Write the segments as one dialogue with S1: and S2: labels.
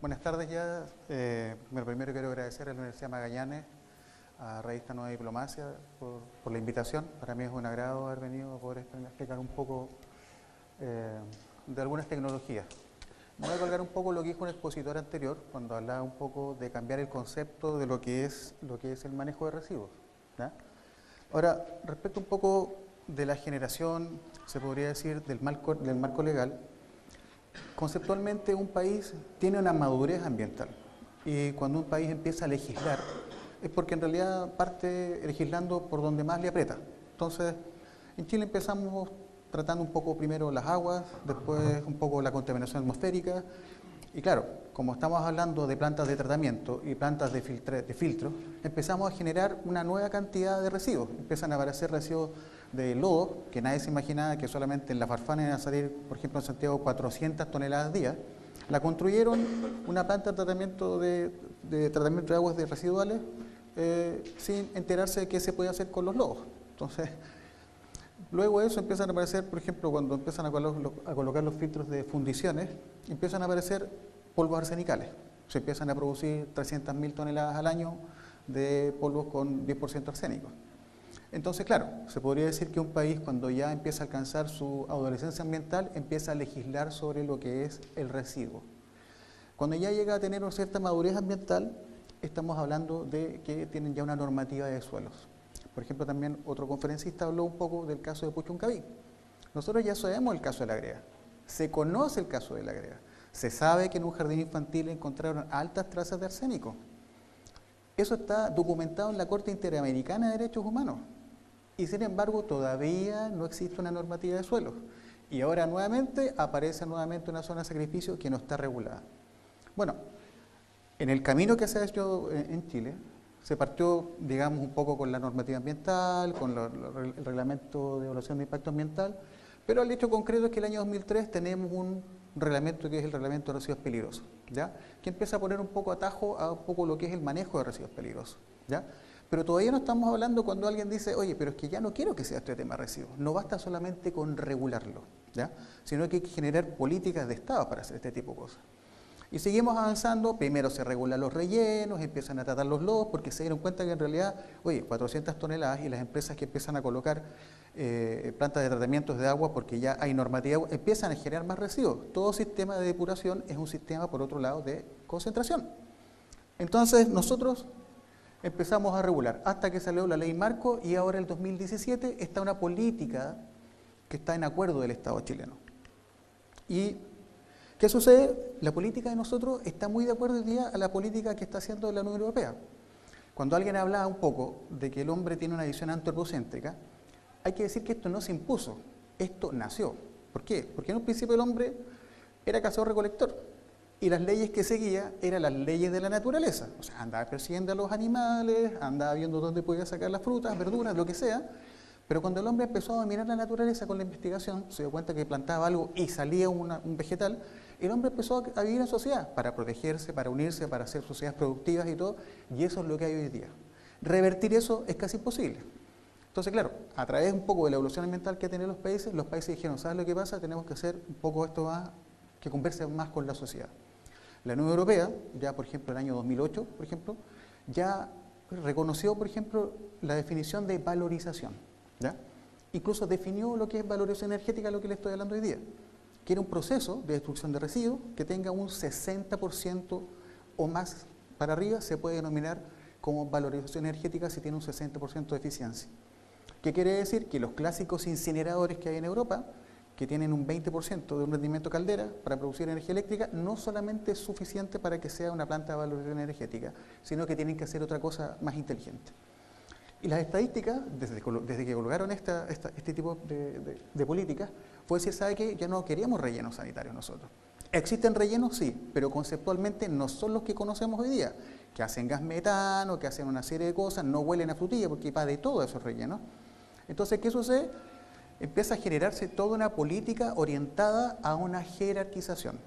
S1: Buenas tardes ya. Primero quiero agradecer a la Universidad Magallanes, a Revista Nueva Diplomacia, por la invitación. Para mí es un agrado haber venido a poder explicar un poco de algunas tecnologías. Me voy a colgar un poco lo que dijo un expositor anterior, cuando hablaba un poco de cambiar el concepto de lo que es el manejo de residuos, ¿ya? Ahora, respecto un poco de la generación, se podría decir, del marco legal, conceptualmente un país tiene una madurez ambiental y cuando un país empieza a legislar es porque en realidad parte legislando por donde más le aprieta. Entonces, en Chile empezamos tratando un poco primero las aguas, después un poco la contaminación atmosférica y claro, como estamos hablando de plantas de tratamiento y plantas de filtro, empezamos a generar una nueva cantidad de residuos. Empiezan a aparecer residuos de lodo, que nadie se imaginaba que solamente en la Farfana iban a salir, por ejemplo en Santiago, 400 toneladas al día. La construyeron una planta de tratamiento de aguas residuales sin enterarse de qué se puede hacer con los lodos. Entonces, luego de eso empiezan a aparecer, por ejemplo, cuando empiezan a colocar los filtros de fundiciones, empiezan a aparecer polvos arsenicales. Se empiezan a producir 300.000 toneladas al año de polvos con 10% arsénico. Entonces, claro, se podría decir que un país cuando ya empieza a alcanzar su adolescencia ambiental, empieza a legislar sobre lo que es el residuo. Cuando ya llega a tener una cierta madurez ambiental, estamos hablando de que tienen ya una normativa de suelos. Por ejemplo, también otro conferencista habló un poco del caso de Puchuncaví. Nosotros ya sabemos el caso de la GREA, se conoce el caso de la GREA, se sabe que en un jardín infantil encontraron altas trazas de arsénico. Eso está documentado en la Corte Interamericana de Derechos Humanos y sin embargo todavía no existe una normativa de suelos. Y ahora nuevamente aparece una zona de sacrificio que no está regulada. Bueno, en el camino que se ha hecho en Chile, se partió, digamos, un poco con la normativa ambiental, con el reglamento de evaluación de impacto ambiental, pero el hecho concreto es que el año 2003 tenemos un reglamento que es el reglamento de residuos peligrosos, ¿ya? Que empieza a poner un poco atajo a un poco lo que es el manejo de residuos peligrosos, ¿ya? Pero todavía no estamos hablando cuando alguien dice, oye, pero es que ya no quiero que sea este tema de residuos, no basta solamente con regularlo, ¿ya? Sino que hay que generar políticas de Estado para hacer este tipo de cosas. Y seguimos avanzando, primero se regulan los rellenos, empiezan a tratar los lodos, porque se dieron cuenta que en realidad, oye, 400 toneladas y las empresas que empiezan a colocar plantas de tratamientos de agua, porque ya hay normativa, empiezan a generar más residuos. Todo sistema de depuración es un sistema, por otro lado, de concentración. Entonces, nosotros empezamos a regular, hasta que salió la ley marco y ahora el 2017 está una política que está en acuerdo del Estado chileno. Y ¿qué sucede? La política de nosotros está muy de acuerdo hoy día a la política que está haciendo la Unión Europea. Cuando alguien hablaba un poco de que el hombre tiene una visión antropocéntrica, hay que decir que esto no se impuso, esto nació. ¿Por qué? Porque en un principio el hombre era cazador-recolector y las leyes que seguía eran las leyes de la naturaleza. O sea, andaba persiguiendo a los animales, andaba viendo dónde podía sacar las frutas, verduras, lo que sea. Pero cuando el hombre empezó a dominar la naturaleza con la investigación, se dio cuenta que plantaba algo y salía un vegetal, el hombre empezó a vivir en sociedad para protegerse, para unirse, para hacer sociedades productivas y todo, y eso es lo que hay hoy día. Revertir eso es casi imposible. Entonces, claro, a través un poco de la evolución ambiental que tienen los países dijeron, ¿sabes lo que pasa? Tenemos que hacer un poco esto más, que converse más con la sociedad. La Unión Europea, ya por ejemplo el año 2008, por ejemplo, ya reconoció, por ejemplo, la definición de valorización, ¿ya? Incluso definió lo que es valorización energética, lo que le estoy hablando hoy día, que era un proceso de destrucción de residuos que tenga un 60% o más para arriba, se puede denominar como valorización energética si tiene un 60% de eficiencia. ¿Qué quiere decir? Que los clásicos incineradores que hay en Europa, que tienen un 20% de un rendimiento caldera para producir energía eléctrica, no solamente es suficiente para que sea una planta de valorización energética, sino que tienen que hacer otra cosa más inteligente. Y las estadísticas, desde que colocaron este tipo de políticas, fue decir, ¿sabe qué? Ya no queríamos rellenos sanitarios nosotros. ¿Existen rellenos? Sí, pero conceptualmente no son los que conocemos hoy día, que hacen gas metano, que hacen una serie de cosas, no huelen a frutilla, porque va de todos esos rellenos. Entonces, ¿qué sucede? Empieza a generarse toda una política orientada a una jerarquización.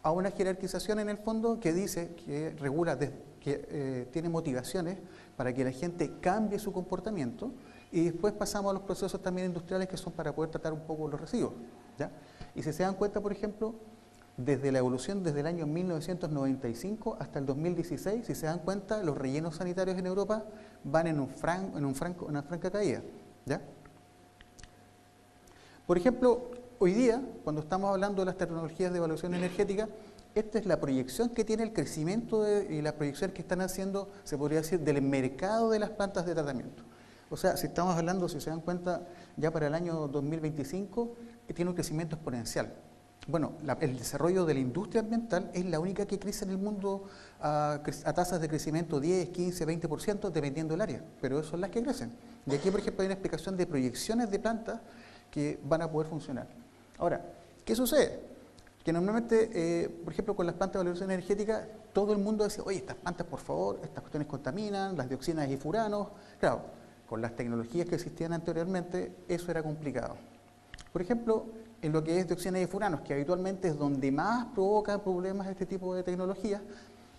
S1: A una jerarquización en el fondo que dice, que regula, que tiene motivaciones para que la gente cambie su comportamiento y después pasamos a los procesos también industriales que son para poder tratar un poco los residuos, ¿ya? Y si se dan cuenta, por ejemplo, desde la evolución desde el año 1995 hasta el 2016, si se dan cuenta, los rellenos sanitarios en Europa van en una franca caída, ¿ya? Por ejemplo, hoy día, cuando estamos hablando de las tecnologías de evaluación energética, esta es la proyección que tiene el crecimiento y la proyección que están haciendo, se podría decir, del mercado de las plantas de tratamiento. O sea, si estamos hablando, si se dan cuenta, ya para el año 2025, tiene un crecimiento exponencial. Bueno, el desarrollo de la industria ambiental es la única que crece en el mundo a tasas de crecimiento 10, 15, 20%, dependiendo del área, pero esas son las que crecen. Y aquí, por ejemplo, hay una explicación de proyecciones de plantas que van a poder funcionar. Ahora, ¿qué sucede? Que normalmente, por ejemplo, con las plantas de valoración energética, todo el mundo dice, oye, estas plantas, por favor, estas cuestiones contaminan, las dioxinas y furanos. Claro, con las tecnologías que existían anteriormente, eso era complicado. Por ejemplo, en lo que es dioxinas y furanos, que habitualmente es donde más provoca problemas este tipo de tecnologías,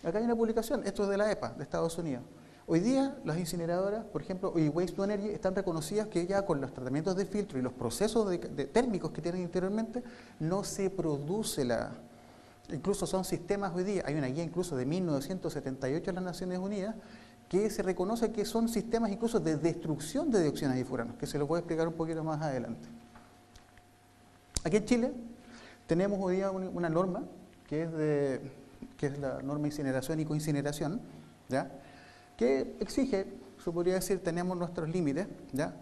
S1: acá hay una publicación, esto es de la EPA, de Estados Unidos. Hoy día, las incineradoras, por ejemplo, y Waste to Energy, están reconocidas que ya con los tratamientos de filtro y los procesos térmicos que tienen interiormente, no se produce incluso son sistemas hoy día, hay una guía incluso de 1978 en las Naciones Unidas, que se reconoce que son sistemas incluso de destrucción de dioxinas y furanos, que se lo voy a explicar un poquito más adelante. Aquí en Chile tenemos hoy día una norma, que es la norma incineración y coincineración, ¿ya?, que exige, se podría decir, tenemos nuestros límites, ¿ya?,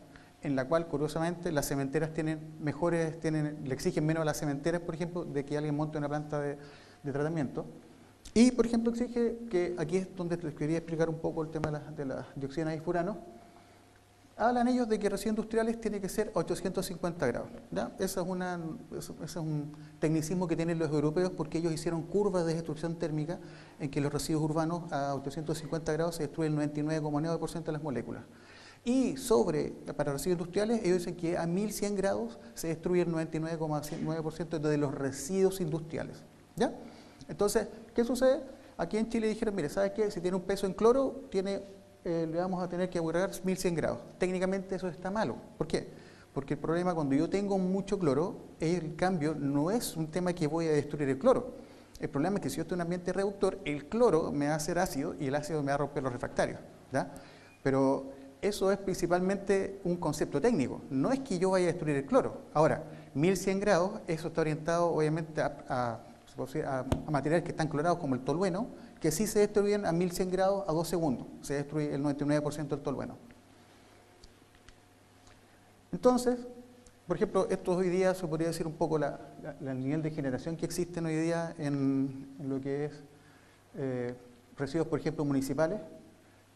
S1: en la cual, curiosamente, las cementeras le exigen menos a las cementeras, por ejemplo, de que alguien monte una planta de tratamiento. Y, por ejemplo, exige que, aquí es donde les quería explicar un poco el tema de las dioxinas y furanos, hablan ellos de que residuos industriales tiene que ser 850 grados, ¿ya? Ese es un tecnicismo que tienen los europeos porque ellos hicieron curvas de destrucción térmica en que los residuos urbanos a 850 grados se destruyen el 99,9% de las moléculas. Y para residuos industriales, ellos dicen que a 1100 grados se destruye el 99,9% de los residuos industriales, ¿ya? Entonces, ¿qué sucede? Aquí en Chile dijeron, mire, ¿sabes qué? Si tiene un peso en cloro, le vamos a tener que agregar 1100 grados. Técnicamente eso está malo. ¿Por qué? Porque el problema cuando yo tengo mucho cloro, el cambio no es un tema que voy a destruir el cloro. El problema es que si yo estoy en un ambiente reductor, el cloro me va a hacer ácido y el ácido me va a romper los refractarios, ¿ya? Pero eso es principalmente un concepto técnico. No es que yo vaya a destruir el cloro. Ahora, 1100 grados, eso está orientado obviamente a materiales que están clorados como el tolueno, que sí se destruyen a 1100 grados a 2 segundos. Se destruye el 99% del tolueno. Entonces, por ejemplo, esto hoy día se podría decir un poco el nivel de generación que existen hoy día en lo que es residuos, por ejemplo, municipales.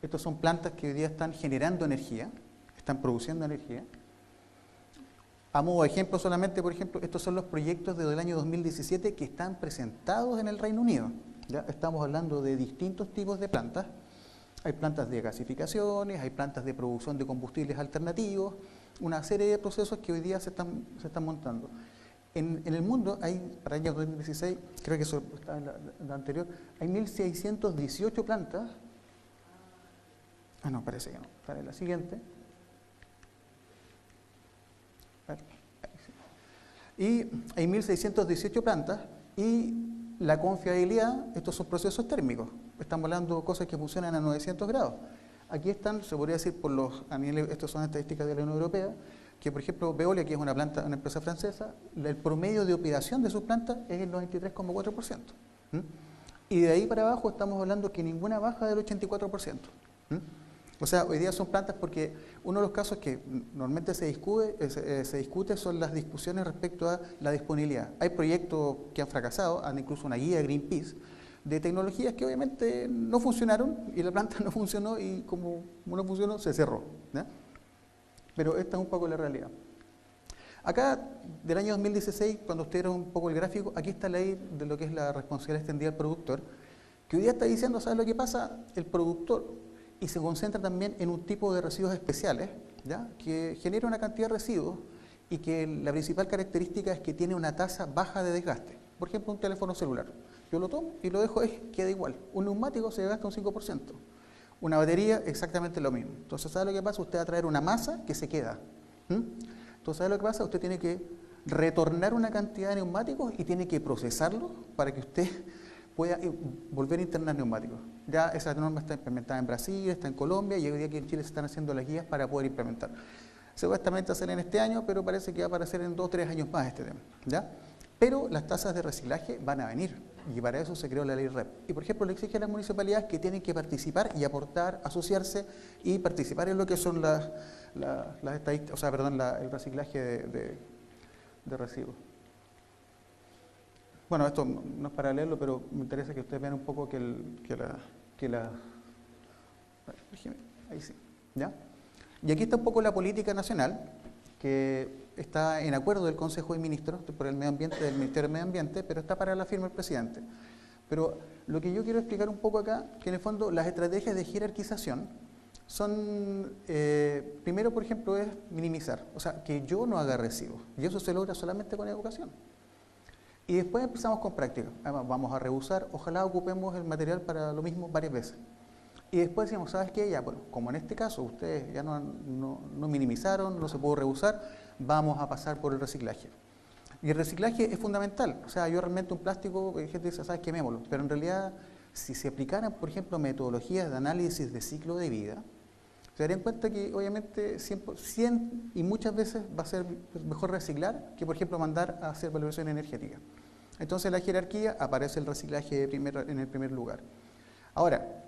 S1: Estos son plantas que hoy día están generando energía, están produciendo energía. A modo de ejemplo solamente, por ejemplo, estos son los proyectos del año 2017 que están presentados en el Reino Unido. ¿Ya? Estamos hablando de distintos tipos de plantas. Hay plantas de gasificaciones, hay plantas de producción de combustibles alternativos, una serie de procesos que hoy día se están montando. En el mundo hay, para el año 2016, creo que eso está en la anterior, hay 1618 plantas. Ah, no, parece que no. Para la siguiente. Y hay 1618 plantas y la confiabilidad, estos son procesos térmicos. Estamos hablando de cosas que funcionan a 900 grados. Aquí están, se podría decir, estas son estadísticas de la Unión Europea, que por ejemplo Veolia, que es una empresa francesa, el promedio de operación de sus plantas es el 93,4%. Y de ahí para abajo estamos hablando que ninguna baja del 84%. O sea, hoy día son plantas porque uno de los casos que normalmente se discute son las discusiones respecto a la disponibilidad. Hay proyectos que han fracasado, han incluso una guía de Greenpeace, de tecnologías que obviamente no funcionaron y la planta no funcionó y como no funcionó se cerró, ¿ya? Pero esta es un poco la realidad. Acá, del año 2016, cuando ustedes vieron un poco el gráfico, aquí está la ley de lo que es la responsabilidad extendida del productor, que hoy día está diciendo, ¿sabes lo que pasa? El productor, y se concentra también en un tipo de residuos especiales, ¿ya?, que genera una cantidad de residuos y que la principal característica es que tiene una tasa baja de desgaste. Por ejemplo, un teléfono celular. Yo lo tomo y lo dejo, queda igual. Un neumático se gasta un 5%. Una batería, exactamente lo mismo. Entonces, ¿sabe lo que pasa? Usted va a traer una masa que se queda. Entonces, ¿sabe lo que pasa? Usted tiene que retornar una cantidad de neumáticos y tiene que procesarlos para que usted pueda volver a internar neumáticos. Ya esa norma está implementada en Brasil, está en Colombia y hoy día aquí en Chile se están haciendo las guías para poder implementar. Supuestamente sale en este año, pero parece que va a aparecer en 2 o 3 años más este tema, ¿ya? Pero las tasas de reciclaje van a venir y para eso se creó la ley REP. Y por ejemplo le exige a las municipalidades que tienen que participar y aportar, asociarse y participar en lo que son las estadísticas, o sea, perdón, el reciclaje de residuos. Bueno, esto no es para leerlo, pero me interesa que ustedes vean un poco ahí sí, ¿ya? Y aquí está un poco la política nacional, que está en acuerdo del Consejo de Ministros por el Medio Ambiente, del Ministerio del Medio Ambiente, pero está para la firma del presidente. Pero lo que yo quiero explicar un poco acá, que en el fondo las estrategias de jerarquización son, primero por ejemplo es minimizar, o sea, que yo no haga residuos, y eso se logra solamente con educación. Y después empezamos con práctica, vamos a reusar, ojalá ocupemos el material para lo mismo varias veces. Y después decimos, ¿sabes qué? Ya, bueno, como en este caso ustedes ya no minimizaron, no se pudo reusar, vamos a pasar por el reciclaje. Y el reciclaje es fundamental. O sea, yo realmente un plástico, hay gente dice, ¿sabes? Quemémoslo. Pero en realidad, si se aplicaran, por ejemplo, metodologías de análisis de ciclo de vida, se darían cuenta que obviamente 100 y muchas veces va a ser mejor reciclar que, por ejemplo, mandar a hacer valoración energética. Entonces, en la jerarquía aparece el reciclaje en el primer lugar. Ahora,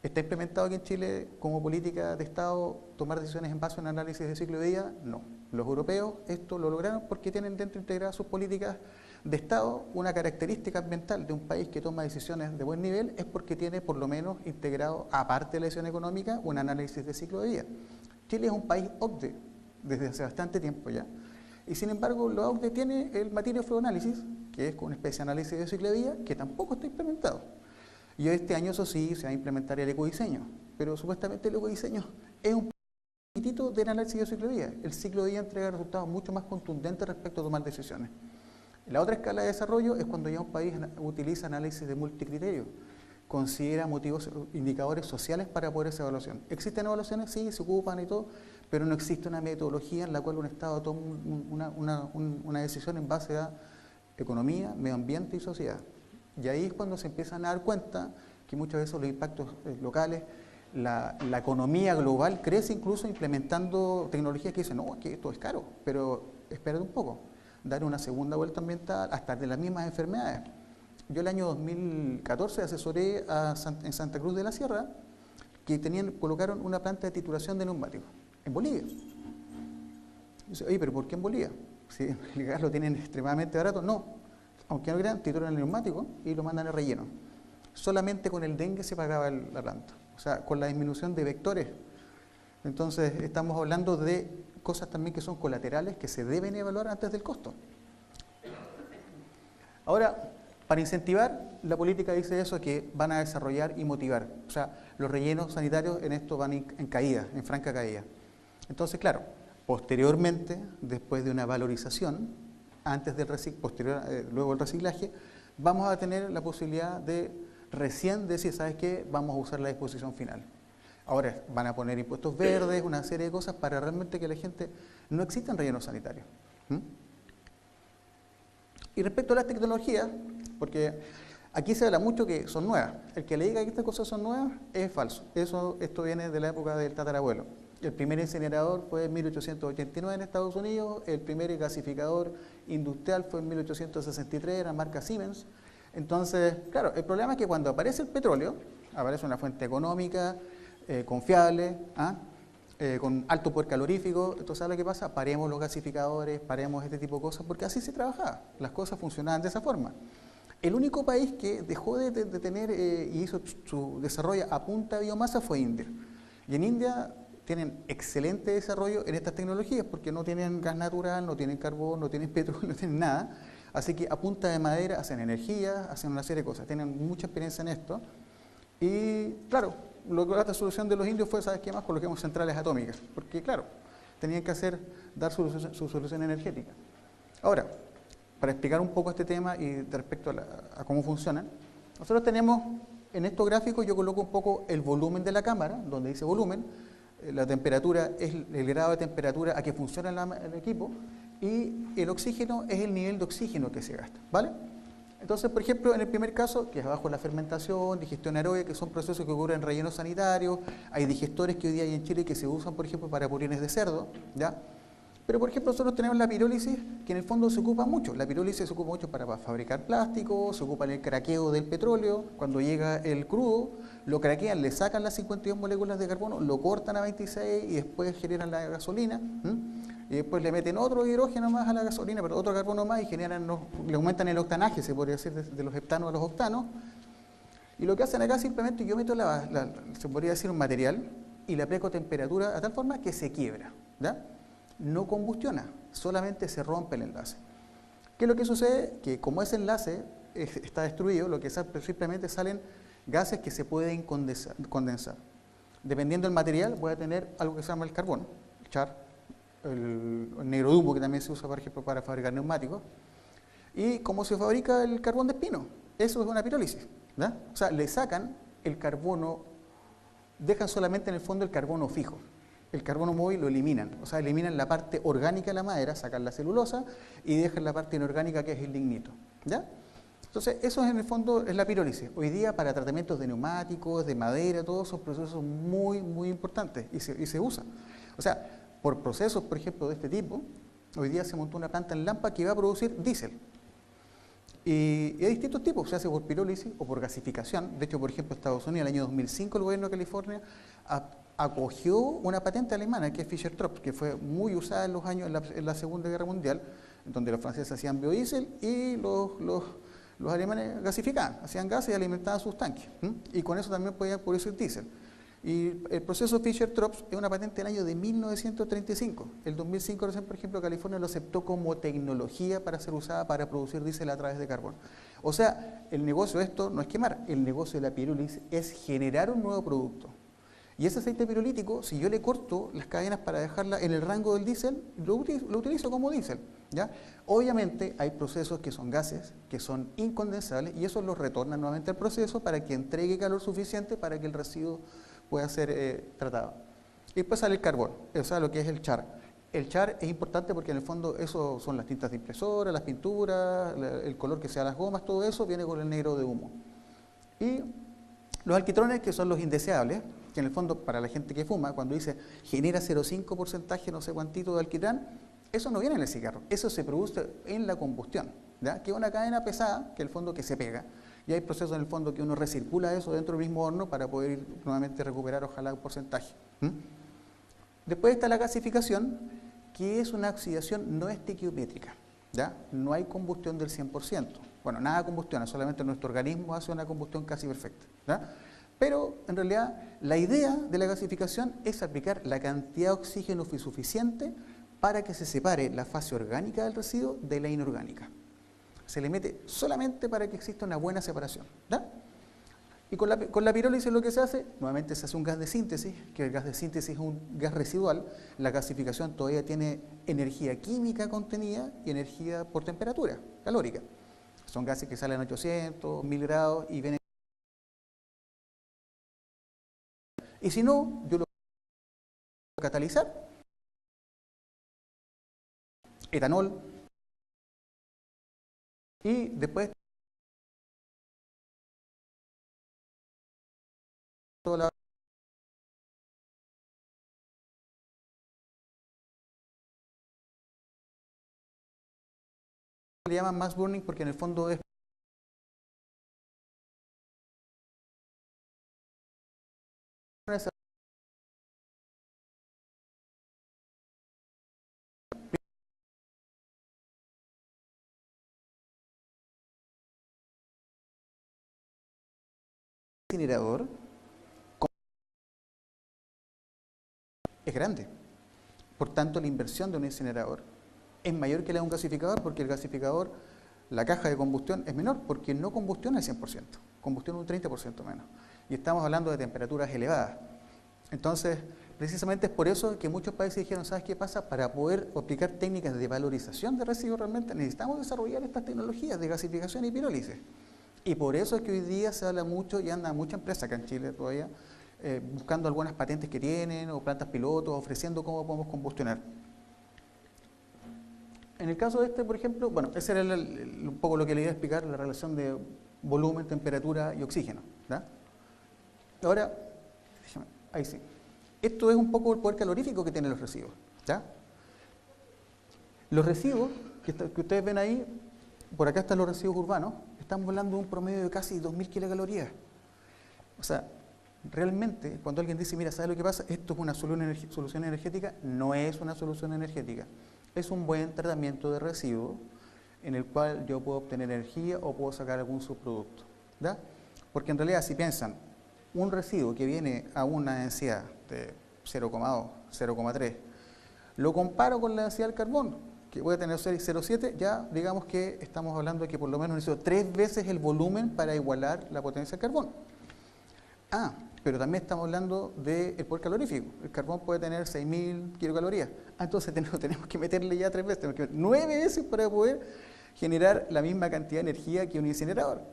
S1: ¿está implementado aquí en Chile como política de Estado tomar decisiones en base a un análisis de ciclo de vida? No. Los europeos esto lo lograron porque tienen dentro integradas sus políticas de Estado. Una característica ambiental de un país que toma decisiones de buen nivel es porque tiene por lo menos integrado, aparte de la decisión económica, un análisis de ciclo de vida. Chile es un país OCDE desde hace bastante tiempo ya. Y sin embargo, la OCDE tiene el Material Flow Analysis, que es una especie de análisis de ciclo de vida, que tampoco está implementado. Y este año, eso sí, se va a implementar el ecodiseño, pero supuestamente el ecodiseño es un poquitito del análisis de ciclo de vida. El ciclo de vida entrega resultados mucho más contundentes respecto a tomar decisiones. La otra escala de desarrollo es cuando ya un país utiliza análisis de multicriterio, considera motivos, indicadores sociales para poder hacer evaluación. ¿Existen evaluaciones? Sí, se ocupan y todo, pero no existe una metodología en la cual un Estado toma una decisión en base a economía, medio ambiente y sociedad. Y ahí es cuando se empiezan a dar cuenta que muchas veces los impactos locales, la economía global crece incluso implementando tecnologías que dicen, no, que esto es caro, pero espérate un poco, dar una segunda vuelta ambiental hasta de las mismas enfermedades. Yo el año 2014 asesoré en Santa Cruz de la Sierra que colocaron una planta de titulación de neumáticos en Bolivia. Dice, oye, pero ¿por qué en Bolivia? Si el gas lo tienen extremadamente barato, no. Aunque no crean, titulan el neumático y lo mandan a relleno. Solamente con el dengue se pagaba la planta, o sea, con la disminución de vectores. Entonces, estamos hablando de cosas también que son colaterales que se deben evaluar antes del costo. Ahora, para incentivar, la política dice eso, que van a desarrollar y motivar. O sea, los rellenos sanitarios en esto van en caída, en franca caída. Entonces, claro, posteriormente, después de una valorización, antes del luego del reciclaje, vamos a tener la posibilidad de recién decir, ¿sabes qué? Vamos a usar la disposición final. Ahora van a poner impuestos verdes, una serie de cosas para realmente que la gente... No existen rellenos sanitarios. Y respecto a las tecnologías, porque aquí se habla mucho que son nuevas. El que le diga que estas cosas son nuevas es falso. Esto viene de la época del tatarabuelo. El primer incinerador fue en 1889 en Estados Unidos, el primer gasificador industrial fue en 1863, era marca Siemens. Entonces, claro, el problema es que cuando aparece el petróleo, aparece una fuente económica, confiable, con alto poder calorífico, entonces ¿sabes lo que pasa? Paremos los gasificadores, paremos este tipo de cosas, porque así se trabajaba, las cosas funcionaban de esa forma. El único país que dejó de tener y hizo su desarrollo a punta de biomasa fue India. Y en India tienen excelente desarrollo en estas tecnologías porque no tienen gas natural, no tienen carbón, no tienen petróleo, no tienen nada. Así que a punta de madera hacen energía, hacen una serie de cosas, tienen mucha experiencia en esto. Y claro, la solución de los indios fue, ¿sabes qué más? Coloquemos centrales atómicas, porque claro, tenían que dar su solución energética. Ahora, para explicar un poco este tema y respecto a cómo funcionan, nosotros tenemos, en estos gráficos yo coloco un poco el volumen de la cámara, donde dice volumen, la temperatura es el grado de temperatura a que funciona el equipo, y el oxígeno es el nivel de oxígeno que se gasta, ¿vale? Entonces, por ejemplo, en el primer caso, que es abajo la fermentación, digestión aeróbica, que son procesos que ocurren en rellenos sanitarios, hay digestores que hoy día hay en Chile que se usan, por ejemplo, para purines de cerdo, ¿ya? Pero, por ejemplo, nosotros tenemos la pirólisis, que en el fondo se ocupa mucho. La pirólisis se ocupa mucho para fabricar plástico, se ocupa en el craqueo del petróleo. Cuando llega el crudo, lo craquean, le sacan las 52 moléculas de carbono, lo cortan a 26 y después generan la gasolina. Y después le meten otro hidrógeno más a la gasolina, pero otro carbono más y generan, le aumentan el octanaje, se podría decir, de los heptanos a los octanos. Y lo que hacen acá simplemente yo meto se podría decir un material y le aplico temperatura a tal forma que se quiebra, ¿ya? No combustiona, solamente se rompe el enlace. ¿Qué es lo que sucede? Que como ese enlace está destruido, lo que simplemente salen gases que se pueden condensar. Dependiendo del material, voy a tener algo que se llama el carbón, el char, el negro de humo, que también se usa, por ejemplo, para fabricar neumáticos. ¿Y cómo se fabrica el carbón de espino? Eso es una pirólisis, ¿verdad? O sea, le sacan el carbono, dejan solamente en el fondo el carbono fijo. El carbono móvil lo eliminan, o sea, eliminan la parte orgánica de la madera, sacan la celulosa y dejan la parte inorgánica que es el lignito, ¿ya? Entonces, eso en el fondo es la pirólisis. Hoy día para tratamientos de neumáticos, de madera, todos esos procesos muy, muy importantes y se usa. O sea, por procesos, por ejemplo, de este tipo, hoy día se montó una planta en Lampa que va a producir diésel. Y hay distintos tipos, se hace por pirólisis o por gasificación. De hecho, por ejemplo, Estados Unidos, en el año 2005, el gobierno de California acogió una patente alemana que es Fischer-Tropsch, que fue muy usada en los años en la Segunda Guerra Mundial, en donde los franceses hacían biodiesel y los alemanes gasificaban, hacían gases y alimentaban sus tanques. Y con eso también podían producir diésel. Y el proceso Fischer-Tropsch es una patente del año de 1935. El 2005, por ejemplo, California lo aceptó como tecnología para ser usada para producir diésel a través de carbón. O sea, el negocio de esto no es quemar, el negocio de la pirólisis es generar un nuevo producto. Y ese aceite pirolítico, si yo le corto las cadenas para dejarla en el rango del diésel, lo utilizo como diésel, ¿ya? Obviamente hay procesos que son gases, que son incondensables, y eso los retorna nuevamente al proceso para que entregue calor suficiente para que el residuo pueda ser tratado. Y después sale el carbón, o sea, lo que es el char. El char es importante porque en el fondo eso son las tintas de impresora, las pinturas, el color que sea las gomas, todo eso viene con el negro de humo. Y los alquitrones, que son los indeseables, que en el fondo para la gente que fuma, cuando dice genera 0,5% no sé cuantito de alquitrán, eso no viene en el cigarro, eso se produce en la combustión, ¿ya? Que es una cadena pesada, que en el fondo que se pega, y hay procesos en el fondo que uno recircula eso dentro del mismo horno para poder nuevamente recuperar ojalá un porcentaje. Después está la gasificación, que es una oxidación no estequiométrica, ¿ya? No hay combustión del 100%, bueno, nada combustiona, solamente nuestro organismo hace una combustión casi perfecta, ¿ya? Pero en realidad la idea de la gasificación es aplicar la cantidad de oxígeno suficiente para que se separe la fase orgánica del residuo de la inorgánica. Se le mete solamente para que exista una buena separación, ¿ya? Y con la pirólisis lo que se hace, nuevamente se hace un gas de síntesis, que el gas de síntesis es un gas residual. La gasificación todavía tiene energía química contenida y energía por temperatura calórica. Son gases que salen a 800, 1000 grados y vienen. Y si no, yo lo voy a catalizar, etanol, y después toda la le llaman mass burning porque en el fondo es incinerador, es grande. Por tanto, la inversión de un incinerador es mayor que la de un gasificador, porque el gasificador, la caja de combustión es menor, porque no combustiona al 100%, combustiona un 30% menos. Y estamos hablando de temperaturas elevadas. Entonces, precisamente es por eso que muchos países dijeron, ¿sabes qué pasa? Para poder aplicar técnicas de valorización de residuos realmente necesitamos desarrollar estas tecnologías de gasificación y pirólisis. Y por eso es que hoy día se habla mucho y anda mucha empresa acá en Chile todavía buscando algunas patentes que tienen o plantas pilotos, ofreciendo cómo podemos combustionar. En el caso de este, por ejemplo, bueno, ese era un poco lo que le iba a explicar, la relación de volumen, temperatura y oxígeno. ¿Ya? Ahora, déjame, ahí sí. Esto es un poco el poder calorífico que tienen los residuos. ¿Ya? Los residuos que ustedes ven ahí, por acá están los residuos urbanos, estamos hablando de un promedio de casi 2.000 kilocalorías. O sea, realmente, cuando alguien dice, mira, ¿sabes lo que pasa? Esto es una solución energética, no es una solución energética. Es un buen tratamiento de residuos en el cual yo puedo obtener energía o puedo sacar algún subproducto. ¿Ya? Porque en realidad, si piensan, un residuo que viene a una densidad de 0,2, 0,3, lo comparo con la densidad del carbón, que puede tener 0,7, ya digamos que estamos hablando de que por lo menos necesito 3 veces el volumen para igualar la potencia del carbón. Ah, pero también estamos hablando del poder calorífico. El carbón puede tener 6.000 kilocalorías. Ah, entonces tenemos que meterle ya 3 veces, tenemos que meter 9 veces para poder generar la misma cantidad de energía que un incinerador,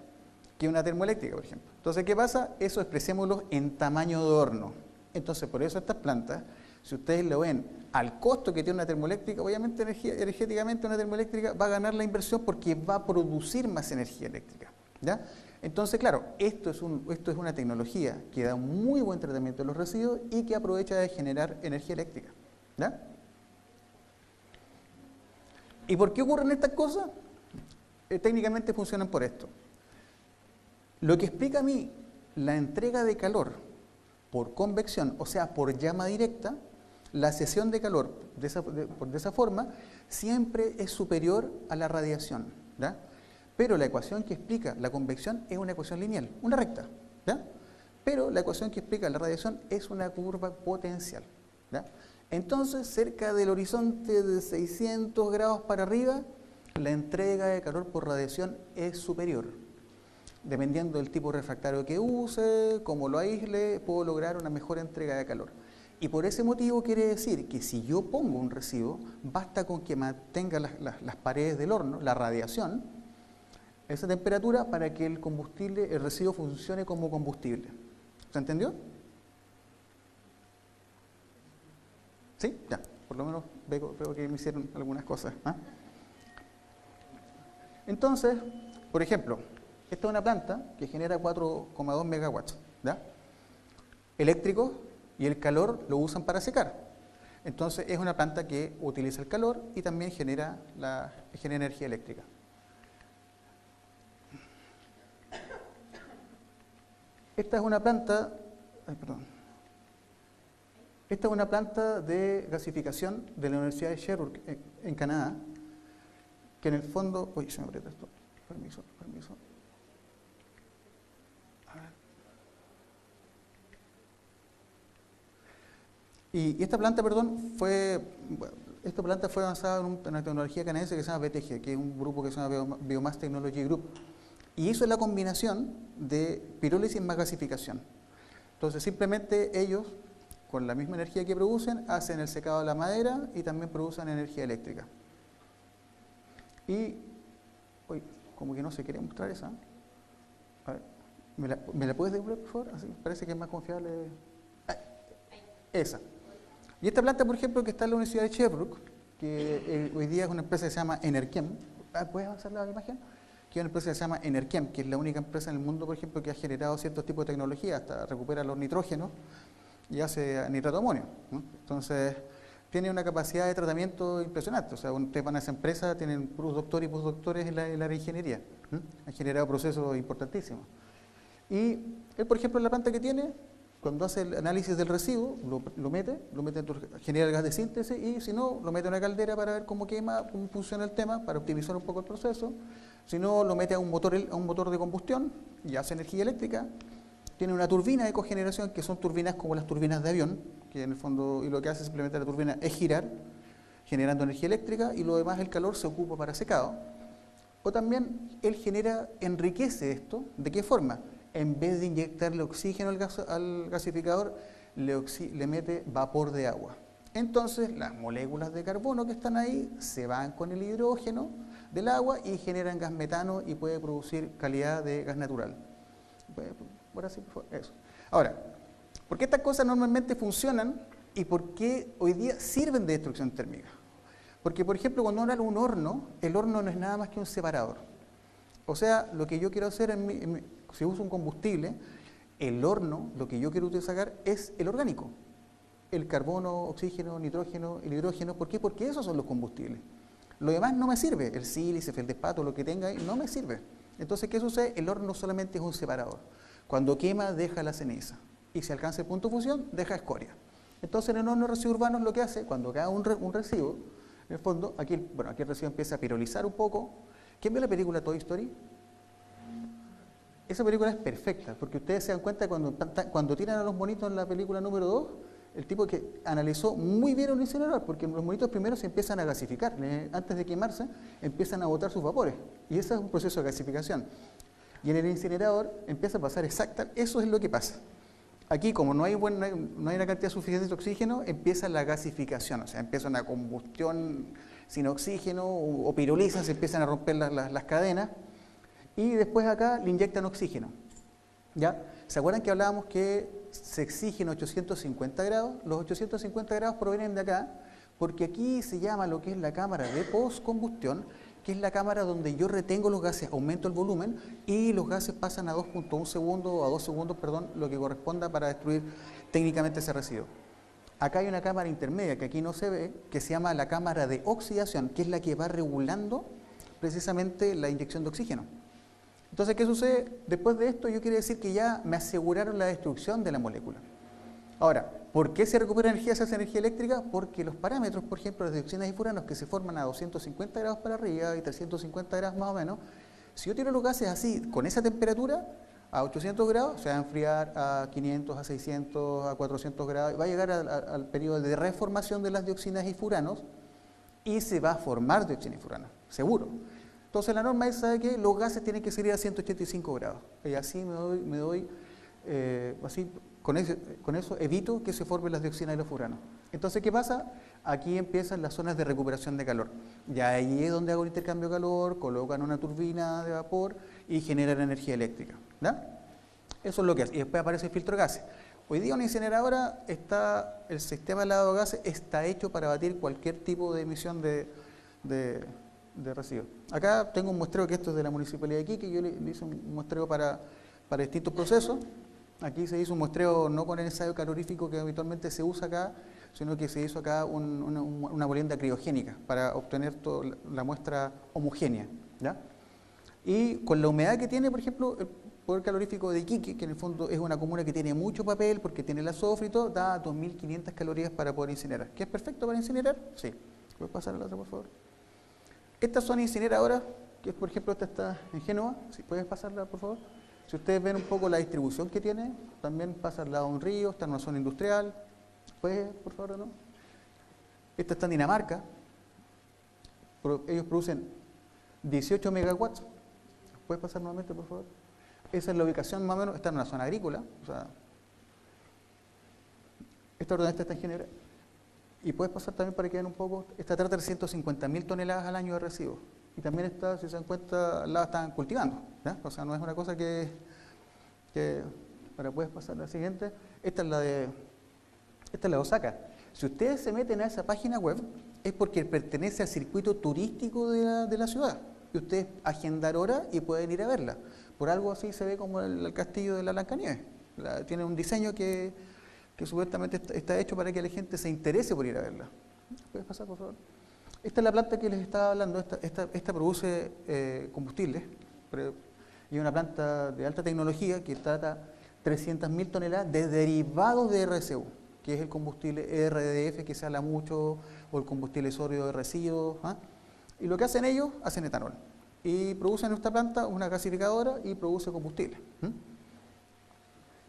S1: que una termoeléctrica, por ejemplo. Entonces, ¿qué pasa? Eso expresémoslo en tamaño de horno. Entonces, por eso estas plantas, si ustedes lo ven al costo que tiene una termoeléctrica, obviamente energéticamente una termoeléctrica va a ganar la inversión porque va a producir más energía eléctrica. ¿Ya? Entonces, claro, esto es una tecnología que da un muy buen tratamiento de los residuos y que aprovecha de generar energía eléctrica. ¿Ya? ¿Y por qué ocurren estas cosas? Técnicamente funcionan por esto. Lo que explica a mí la entrega de calor por convección, o sea, por llama directa, la cesión de calor de esa forma siempre es superior a la radiación. ¿Ya? Pero la ecuación que explica la convección es una ecuación lineal, una recta. ¿Ya? Pero la ecuación que explica la radiación es una curva potencial. ¿Ya? Entonces, cerca del horizonte de 600 grados para arriba, la entrega de calor por radiación es superior. Dependiendo del tipo de refractario que use, cómo lo aísle, puedo lograr una mejor entrega de calor. Y por ese motivo quiere decir que si yo pongo un residuo, basta con que mantenga las paredes del horno, la radiación, esa temperatura para que el residuo funcione como combustible. ¿Se entendió? ¿Sí? Ya, por lo menos veo que me hicieron algunas cosas. ¿Ah? Entonces, por ejemplo, esta es una planta que genera 4,2 megawatts, ¿ya? Eléctricos, y el calor lo usan para secar. Entonces es una planta que utiliza el calor y también genera energía eléctrica. Esta es una planta, Esta es una planta de gasificación de la Universidad de Sherbrooke en Canadá, que en el fondo, uy, se me aprieta esto, permiso. Y esta planta, fue avanzada en una tecnología canadiense que se llama BTG, que es un grupo que se llama Biomass Technology Group. Y eso es la combinación de pirólisis más gasificación. Entonces, simplemente ellos, con la misma energía que producen, hacen el secado de la madera y también producen energía eléctrica. Y, uy, como que no se quiere mostrar esa. A ver, ¿me la puedes devolver, por favor? Así parece que es más confiable. Ah, esa. Y esta planta, por ejemplo, que está en la Universidad de Sherbrooke, que hoy día es una empresa que se llama Enerkem. ¿Puedes avanzar la imagen? Que es una empresa que se llama Enerkem, que es la única empresa en el mundo, por ejemplo, que ha generado ciertos tipos de tecnología, hasta recupera los nitrógenos y hace nitrato de amonio, ¿no? Entonces, tiene una capacidad de tratamiento impresionante. O sea, ustedes van a esa empresa, tienen puros doctores y postdoctores en la área de ingeniería. Han generado procesos importantísimos. Y él, por ejemplo, en la planta que tiene, cuando hace el análisis del residuo, lo mete, genera el gas de síntesis y si no, lo mete en una caldera para ver cómo quema, cómo funciona el tema, para optimizar un poco el proceso. Si no, lo mete a un motor de combustión y hace energía eléctrica. Tiene una turbina de cogeneración, que son turbinas como las turbinas de avión, que en el fondo, y lo que hace simplemente la turbina es girar, generando energía eléctrica, y lo demás, el calor, se ocupa para secado. O también él enriquece esto. ¿De qué forma? En vez de inyectarle oxígeno al gasificador, le mete vapor de agua. Entonces, las moléculas de carbono que están ahí se van con el hidrógeno del agua y generan gas metano y puede producir calidad de gas natural. Ahora sí, por favor, eso. Ahora, ¿por qué estas cosas normalmente funcionan y por qué hoy día sirven de destrucción térmica? Porque, por ejemplo, cuando uno habla de un horno, el horno no es nada más que un separador. O sea, lo que yo quiero hacer, si uso un combustible, el horno, lo que yo quiero sacar es el orgánico. El carbono, oxígeno, nitrógeno, el hidrógeno. ¿Por qué? Porque esos son los combustibles. Lo demás no me sirve. El sílice, el feldespato, lo que tenga ahí, no me sirve. Entonces, ¿qué sucede? El horno solamente es un separador. Cuando quema, deja la ceniza. Y si alcanza el punto de fusión, deja escoria. Entonces, en el horno de residuos urbanos lo que hace, cuando cae un residuo, en el fondo, aquí el residuo empieza a pirolizar un poco. ¿Quién vio la película Toy Story? Esa película es perfecta, porque ustedes se dan cuenta cuando tiran a los monitos en la película número 2, el tipo que analizó muy bien un incinerador, porque los monitos primero se empiezan a gasificar, antes de quemarse empiezan a botar sus vapores, y ese es un proceso de gasificación. Y en el incinerador empieza a pasar eso es lo que pasa. Aquí, como no hay una cantidad suficiente de oxígeno, empieza la gasificación, o sea, empieza una combustión sin oxígeno, o piroliza, se empiezan a romper las cadenas, y después acá le inyectan oxígeno. ¿Ya? ¿Se acuerdan que hablábamos que se exigen 850 grados? Los 850 grados provienen de acá, porque aquí se llama lo que es la cámara de postcombustión, que es la cámara donde yo retengo los gases, aumento el volumen y los gases pasan a 2.1 segundos o a 2 segundos, perdón, lo que corresponda para destruir técnicamente ese residuo. Acá hay una cámara intermedia que aquí no se ve, que se llama la cámara de oxidación, que es la que va regulando precisamente la inyección de oxígeno. Entonces, ¿qué sucede? Después de esto, yo quiero decir que ya me aseguraron la destrucción de la molécula. Ahora, ¿por qué se recupera energía, se hace energía eléctrica? Porque los parámetros, por ejemplo, de dioxinas y furanos que se forman a 250 grados para arriba y 350 grados más o menos, si yo tiro los gases así, con esa temperatura, a 800 grados, se va a enfriar a 500, a 600, a 400 grados, va a llegar al periodo de reformación de las dioxinas y furanos y se va a formar dioxina y furano, seguro. Entonces la norma es, ¿sabe qué? Los gases tienen que salir a 185 grados. Y así con eso evito que se formen las dioxinas y los furanos. Entonces, ¿qué pasa? Aquí empiezan las zonas de recuperación de calor. Ya ahí es donde hago el intercambio de calor, colocan una turbina de vapor y generan energía eléctrica. ¿Ya? Eso es lo que hace. Y después aparece el filtro de gases. Hoy día una incineradora, el sistema de lavado de gases está hecho para abatir cualquier tipo de emisión de residuos. Acá tengo un muestreo, que esto es de la Municipalidad de Iquique, yo le hice un muestreo para distintos procesos. Aquí se hizo un muestreo no con el ensayo calorífico que habitualmente se usa acá, sino que se hizo acá una molienda criogénica para obtener la muestra homogénea. ¿Ya? Y con la humedad que tiene, por ejemplo, el poder calorífico de Iquique, que en el fondo es una comuna que tiene mucho papel porque tiene el azufre y todo, da 2500 calorías para poder incinerar. ¿Qué es perfecto para incinerar? Sí. ¿Puedes pasar a la otra, por favor? Estas son incineradoras, que por ejemplo esta está en Génova. ¿Sí? ¿Puedes pasarla, por favor? Si ustedes ven un poco la distribución que tiene, también pasa al lado de un río, está en una zona industrial. ¿Puedes, por favor, o no? Esta está en Dinamarca. Ellos producen 18 megawatts. ¿Puedes pasar nuevamente, por favor? Esa es la ubicación más o menos, está en una zona agrícola. O sea, esta ordenanza está en general. Y puedes pasar también para que vean un poco, esta trata de 150.000 toneladas al año de residuos. Y también está, si se dan cuenta, la están cultivando. ¿Ya? O sea, no es una cosa que puedes pasar la siguiente. Esta es la de Osaka. Si ustedes se meten a esa página web, es porque pertenece al circuito turístico de la ciudad. Y ustedes agendar hora y pueden ir a verla. Por algo así se ve como el castillo de la Blancanieves. Tiene un diseño que supuestamente está hecho para que la gente se interese por ir a verla. ¿Puedes pasar, por favor? Esta es la planta que les estaba hablando. Esta produce combustibles. Y es una planta de alta tecnología que trata 300.000 toneladas de derivados de RCU, que es el combustible RDF que se habla mucho, o el combustible sólido de residuos. ¿Ah? Y lo que hacen ellos, hacen etanol. Y producen en esta planta una gasificadora y produce combustible.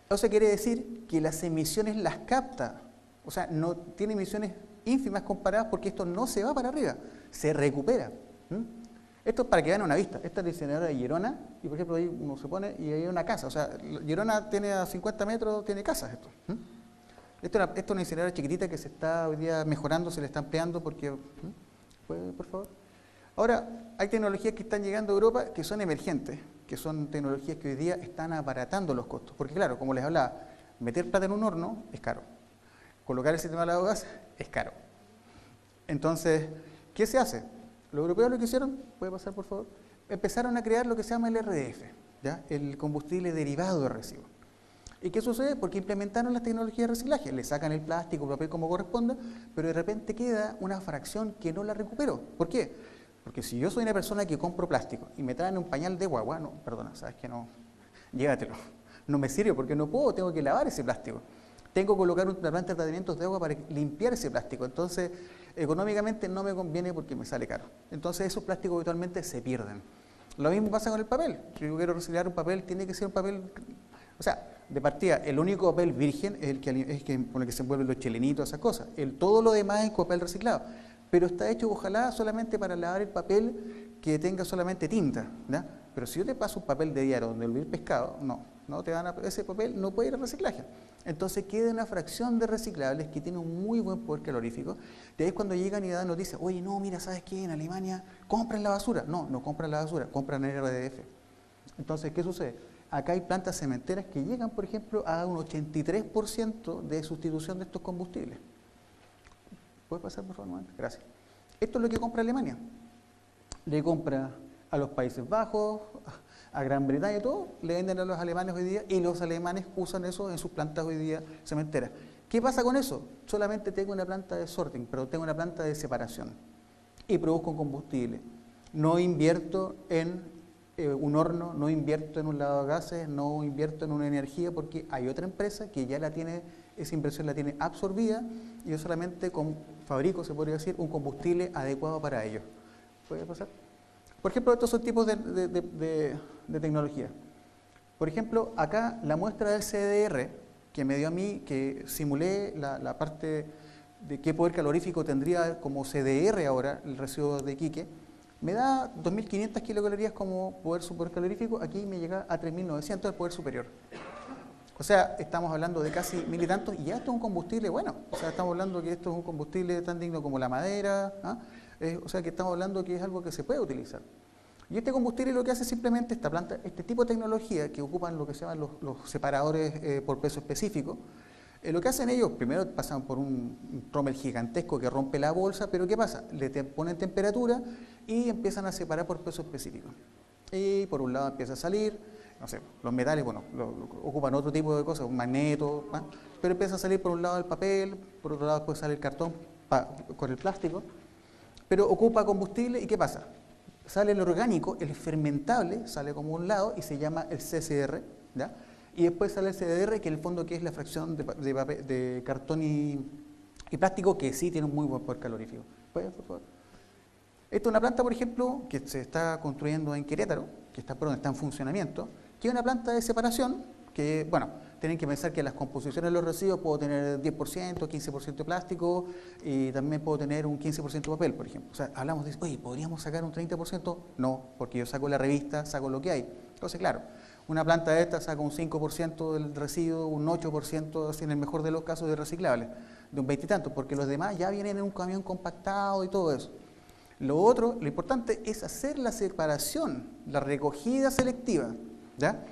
S1: Eso quiere decir que las emisiones las capta, o sea, no tiene emisiones ínfimas comparadas porque esto no se va para arriba, se recupera. Esto es para que vean una vista. Esta es la incineradora de Llerona, y por ejemplo ahí uno se pone y hay una casa, o sea, Llerona tiene a 50 metros, tiene casas esto. Esto es una incineradora chiquitita que se está hoy día mejorando, se le está ampliando porque... ¿Puede, por favor? Ahora, hay tecnologías que están llegando a Europa que son emergentes, que son tecnologías que hoy día están abaratando los costos. Porque claro, como les hablaba, meter plata en un horno es caro. Colocar el sistema de lavado de gas es caro. Entonces, ¿Qué se hace? Los europeos lo que hicieron, puede pasar por favor, empezaron a crear lo que se llama el RDF, ¿ya? El combustible derivado de residuos. ¿Y qué sucede? Porque implementaron las tecnologías de reciclaje, le sacan el plástico, el papel como corresponda, pero de repente queda una fracción que no la recupero. ¿Por qué? Porque si yo soy una persona que compro plástico y me traen un pañal de guagua, no, perdona, sabes que no, llévatelo, no me sirve porque no puedo, tengo que lavar ese plástico. Tengo que colocar una planta de tratamientos de agua para limpiar ese plástico, entonces económicamente no me conviene porque me sale caro. Entonces esos plásticos habitualmente se pierden. Lo mismo pasa con el papel. Si yo quiero reciclar un papel, tiene que ser un papel... O sea, de partida, el único papel virgen es con el que se envuelven los chilenitos, esas cosas. Todo lo demás es papel reciclado. Pero está hecho, ojalá, solamente para lavar el papel que tenga solamente tinta, ¿ya? Pero si yo te paso un papel de diario donde hervir pescado, no te van a, ese papel no puede ir al reciclaje. Entonces queda una fracción de reciclables que tiene un muy buen poder calorífico. De ahí es cuando llegan y dan noticias, oye, no, mira, ¿sabes qué? En Alemania compran la basura. No compran la basura, compran el RDF. Entonces, ¿qué sucede? Acá hay plantas cementeras que llegan, por ejemplo, a un 83% de sustitución de estos combustibles. ¿Puede pasar, por favor? Gracias. Esto es lo que compra Alemania. Le compra a los Países Bajos, a Gran Bretaña y todo, le venden a los alemanes hoy día y los alemanes usan eso en sus plantas hoy día cementeras. ¿Qué pasa con eso? Solamente tengo una planta de sorting, pero tengo una planta de separación y produzco un combustible. No invierto en un horno, no invierto en un lavado de gases, no invierto en una energía porque hay otra empresa que ya la tiene, esa inversión la tiene absorbida y yo solamente fabrico, se podría decir, un combustible adecuado para ello. ¿Puede pasar? Por ejemplo, estos son tipos de tecnología. Por ejemplo, acá la muestra del CDR que me dio a mí, que simulé la parte de qué poder calorífico tendría como CDR ahora el residuo de Iquique, me da 2.500 kilocalorías como poder calorífico, aquí me llega a 3.900 el poder superior. O sea, estamos hablando de casi 1.000 y tantos, y ya esto es un combustible bueno. O sea, estamos hablando que esto es un combustible tan digno como la madera, ¿ah? O sea, que estamos hablando que es algo que se puede utilizar. Y este combustible lo que hace simplemente esta planta, este tipo de tecnología que ocupan lo que se llaman los separadores por peso específico, lo que hacen ellos, primero pasan por un trommel gigantesco que rompe la bolsa, pero ¿qué pasa? Le ponen temperatura y empiezan a separar por peso específico. Y por un lado empieza a salir, no sé, los metales, bueno, ocupan otro tipo de cosas, un magneto, ¿ah? Pero empieza a salir por un lado el papel, por otro lado puede salir el cartón con el plástico, pero ocupa combustible y ¿qué pasa? Sale el orgánico, el fermentable, sale como un lado y se llama el CCR, ¿ya? Y después sale el CDR, que en el fondo que es la fracción de cartón y plástico, que sí tiene un muy buen poder calorífico. ¿Puedes, por favor? Esta es una planta, por ejemplo, que se está construyendo en Querétaro, que está en funcionamiento, que es una planta de separación, que, bueno, tienen que pensar que las composiciones de los residuos puedo tener 10%, 15% de plástico, y también puedo tener un 15% de papel, por ejemplo. O sea, hablamos de, oye, ¿podríamos sacar un 30%? No, porque yo saco la revista, saco lo que hay. Entonces, claro, una planta de esta saca un 5% del residuo, un 8%, así en el mejor de los casos, de reciclables, de un 20 y tanto, porque los demás ya vienen en un camión compactado y todo eso. Lo otro, lo importante es hacer la separación, la recogida selectiva, ¿ya?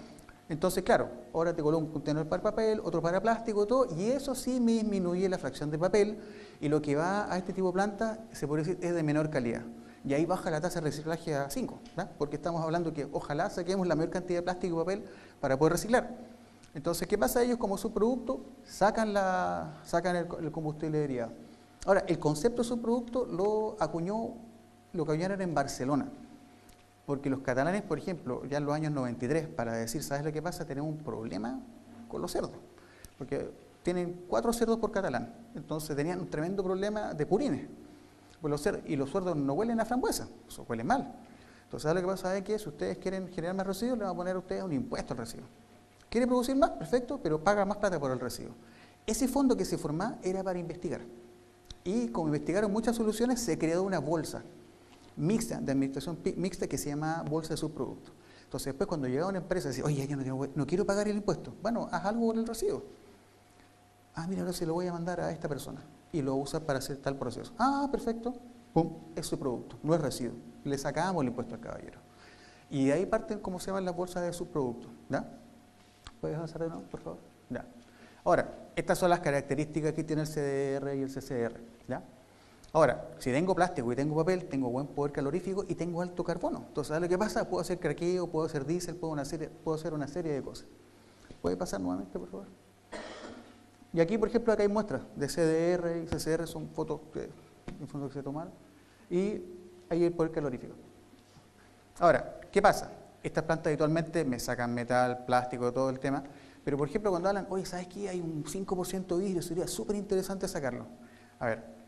S1: Entonces, claro, ahora te coloco un contenedor para papel, otro para plástico, todo, y eso sí me disminuye la fracción de papel, y lo que va a este tipo de planta, se puede decir, es de menor calidad. Y ahí baja la tasa de reciclaje a 5, ¿verdad? Porque estamos hablando que ojalá saquemos la mayor cantidad de plástico y papel para poder reciclar. Entonces, ¿qué pasa? Ellos como subproducto sacan el combustible derivado. Ahora, el concepto de subproducto lo acuñaron en Barcelona. Porque los catalanes, por ejemplo, ya en los años 93, para decir, ¿sabes lo que pasa? Tenemos un problema con los cerdos. Porque tienen 4 cerdos por catalán. Entonces tenían un tremendo problema de purines. Y los cerdos no huelen a frambuesa, eso huele mal. Entonces, ¿sabes lo que pasa? Es que si ustedes quieren generar más residuos, le van a poner a ustedes un impuesto al residuo. ¿Quiere producir más? Perfecto, pero paga más plata por el residuo. Ese fondo que se formaba era para investigar. Y como investigaron muchas soluciones, se creó una bolsa mixta, de administración mixta, que se llama bolsa de subproductos. Entonces, después cuando llegaba una empresa, decía, oye, yo no quiero pagar el impuesto. Bueno, haz algo por el residuo. Ah, mira, ahora se lo voy a mandar a esta persona y lo usa para hacer tal proceso. Ah, perfecto. Pum, es su producto, no es residuo. Le sacamos el impuesto al caballero. Y de ahí parten cómo se llaman las bolsas de subproductos. ¿Ya? ¿Puedes avanzar de nuevo, por favor? Ya. Ahora, estas son las características que tiene el CDR y el CCR. ¿Ya? Ahora, si tengo plástico y tengo papel, tengo buen poder calorífico y tengo alto carbono. Entonces, ¿sabes lo que pasa? Puedo hacer craqueo, puedo hacer diésel, puedo hacer una serie de cosas. ¿Puede pasar nuevamente, por favor? Y aquí, por ejemplo, acá hay muestras de CDR y CCR, son fotos que se tomaron. Y ahí el poder calorífico. Ahora, ¿qué pasa? Estas plantas habitualmente me sacan metal, plástico, todo el tema. Pero, por ejemplo, cuando hablan, oye, ¿sabes qué? Hay un 5% de vidrio, sería súper interesante sacarlo. A ver,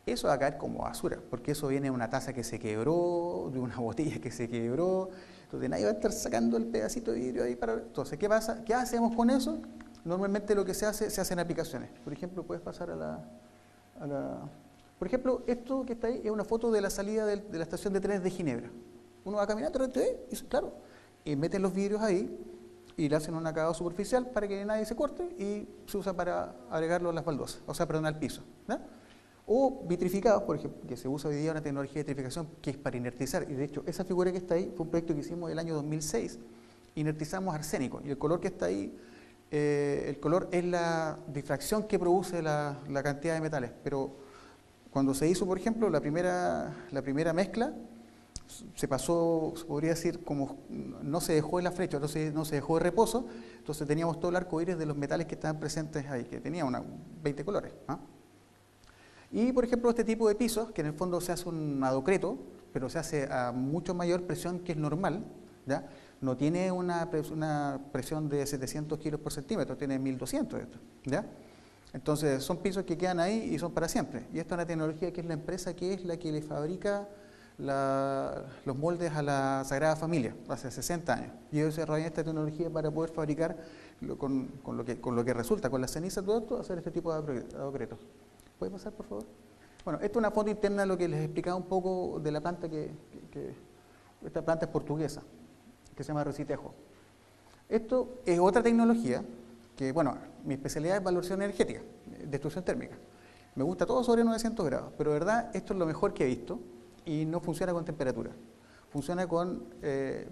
S1: eso va a caer como basura, porque eso viene de una taza que se quebró, de una botella que se quebró. Entonces nadie va a estar sacando el pedacito de vidrio ahí para... Entonces, ¿qué pasa? ¿Qué hacemos con eso? Normalmente lo que se hace en aplicaciones. Por ejemplo, puedes pasar a la... Por ejemplo, esto que está ahí es una foto de la salida de la estación de trenes de Ginebra. Uno va caminando y claro, y meten los vidrios ahí y le hacen un acabado superficial para que nadie se corte y se usa para agregarlo a las baldosas, o sea, perdón, al piso, ¿no? O vitrificados, por ejemplo, que se usa hoy día una tecnología de vitrificación que es para inertizar. Y de hecho, esa figura que está ahí fue un proyecto que hicimos el año 2006. Inertizamos arsénico. Y el color que está ahí, el color es la difracción que produce la cantidad de metales. Pero cuando se hizo, por ejemplo, la primera mezcla, se pasó, se podría decir, como no se dejó en la flecha, no se dejó de reposo. Entonces teníamos todo el arco iris de los metales que estaban presentes ahí, que tenía 20 colores, ¿no? Y, por ejemplo, este tipo de pisos, que en el fondo se hace un adocreto, pero se hace a mucho mayor presión que es normal, ¿ya? No tiene una presión de 700 kilos por centímetro, tiene 1200 esto, ¿ya? Entonces, son pisos que quedan ahí y son para siempre. Y esta es una tecnología que es la empresa que es la que le fabrica los moldes a la Sagrada Familia, hace 60 años. Y ellos desarrollan esta tecnología para poder fabricar con lo que resulta, con la ceniza, todo esto, hacer este tipo de adocretos. ¿Puede pasar, por favor? Bueno, esto es una foto interna de lo que les explicaba un poco de la planta esta planta es portuguesa, que se llama Recitejo. Esto es otra tecnología que, bueno, mi especialidad es valoración energética, destrucción térmica. Me gusta todo sobre 900 grados, pero de verdad esto es lo mejor que he visto y no funciona con temperatura, funciona con